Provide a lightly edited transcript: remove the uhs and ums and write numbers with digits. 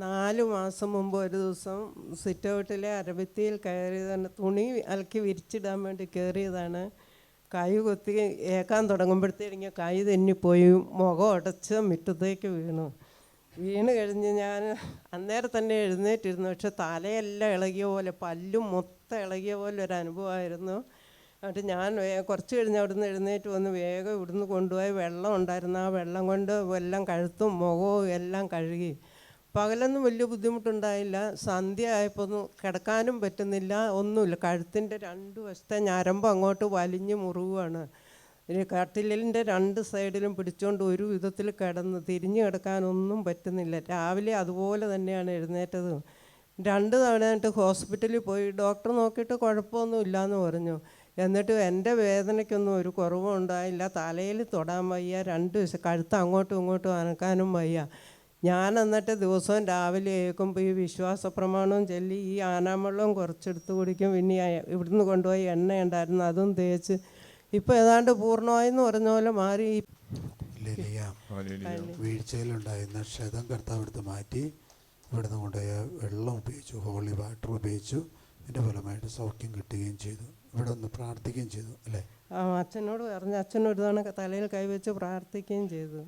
4 മാസം മുമ്പ് ഒരു ദിവസം സിറ്റ് ഔട്ടിലെ അരഭിത്തിയിൽ കയറിയതാണ്. തുണി അലക്കി വിരിച്ചിടാൻ വേണ്ടി കയറിയതാണ്. കൈ കൊത്തി ഏക്കാൻ തുടങ്ങുമ്പോഴത്തേക്കും കൈ തെന്നിപ്പോയി, മുഖം ഉടച്ച് മുറ്റത്തേക്ക് വീണ് കഴിഞ്ഞ് ഞാൻ അന്നേരം തന്നെ എഴുന്നേറ്റിരുന്നു. പക്ഷെ തലയെല്ലാം ഇളകിയ പോലെ, പല്ലും മൊത്തം ഇളകിയ പോലെ ഒരു അനുഭവമായിരുന്നു. എന്നിട്ട് ഞാൻ കുറച്ച് കഴിഞ്ഞ് അവിടുന്ന് എഴുന്നേറ്റ് വന്ന് വേഗം ഇവിടുന്ന് കൊണ്ടുപോയി വെള്ളം ഉണ്ടായിരുന്നു. ആ വെള്ളം കൊണ്ട് എല്ലാം കഴുത്തും മുഖവും എല്ലാം കഴുകി. പകലൊന്നും വലിയ ബുദ്ധിമുട്ടുണ്ടായില്ല. സന്ധ്യ ആയപ്പോൾ ഒന്നും കിടക്കാനും പറ്റുന്നില്ല, ഒന്നുമില്ല. കഴുത്തിൻ്റെ 2 വശത്തെ ഞരമ്പ് അങ്ങോട്ട് വലിഞ്ഞ് മുറിവുകയാണ്. ഇനി കട്ടിലിൻ്റെ 2 സൈഡിലും പിടിച്ചുകൊണ്ട് ഒരു വിധത്തിൽ കിടന്ന് തിരിഞ്ഞ് കിടക്കാനൊന്നും പറ്റുന്നില്ല. രാവിലെ അതുപോലെ തന്നെയാണ് എഴുന്നേറ്റത്. 2 തവണയായിട്ട് ഹോസ്പിറ്റലിൽ പോയി. ഡോക്ടർ നോക്കിയിട്ട് കുഴപ്പമൊന്നും ഇല്ലയെന്ന് പറഞ്ഞു. എന്നിട്ടും എൻ്റെ വേദനയ്ക്കൊന്നും ഒരു കുറവും ഉണ്ടായില്ല. തലയിൽ തൊടാൻ വയ്യ, 2 വശം കഴുത്ത് അങ്ങോട്ടും ഇങ്ങോട്ടും അനക്കാനും വയ്യ. ഞാൻ എന്നിട്ട് ദിവസവും രാവിലെ ഏൽക്കുമ്പോൾ ഈ വിശ്വാസ പ്രമാണവും ചൊല്ലി ഈ ആനാവെള്ളവും കുറച്ചെടുത്ത് കുടിക്കും. പിന്നെ ഇവിടുന്ന് കൊണ്ടുപോയി എണ്ണ ഉണ്ടായിരുന്നു, അതും തേച്ച് ഇപ്പോൾ ഏതാണ്ട് പൂർണ്ണമായെന്ന് പറഞ്ഞ പോലെ മാറി. വീഴ്ചയിലുണ്ടായിരുന്ന ക്ഷതം കർത്താവ് എടുത്ത് മാറ്റി ഇവിടുന്ന് കൊണ്ടുപോയ വെള്ളം ഉപയോഗിച്ചു, ഹോളി വാട്ടർ ഉപയോഗിച്ചു. ഇതിൻ്റെ ഫലമായിട്ട് സൗഖ്യം കിട്ടുകയും ചെയ്തു. ഇവിടെ ഒന്ന് പ്രാർത്ഥിക്കുകയും ചെയ്തു അല്ലേ? അച്ഛനോട് പറഞ്ഞ് അച്ഛനൊരു തവണ തലയിൽ കൈവച്ച് പ്രാർത്ഥിക്കുകയും ചെയ്തു.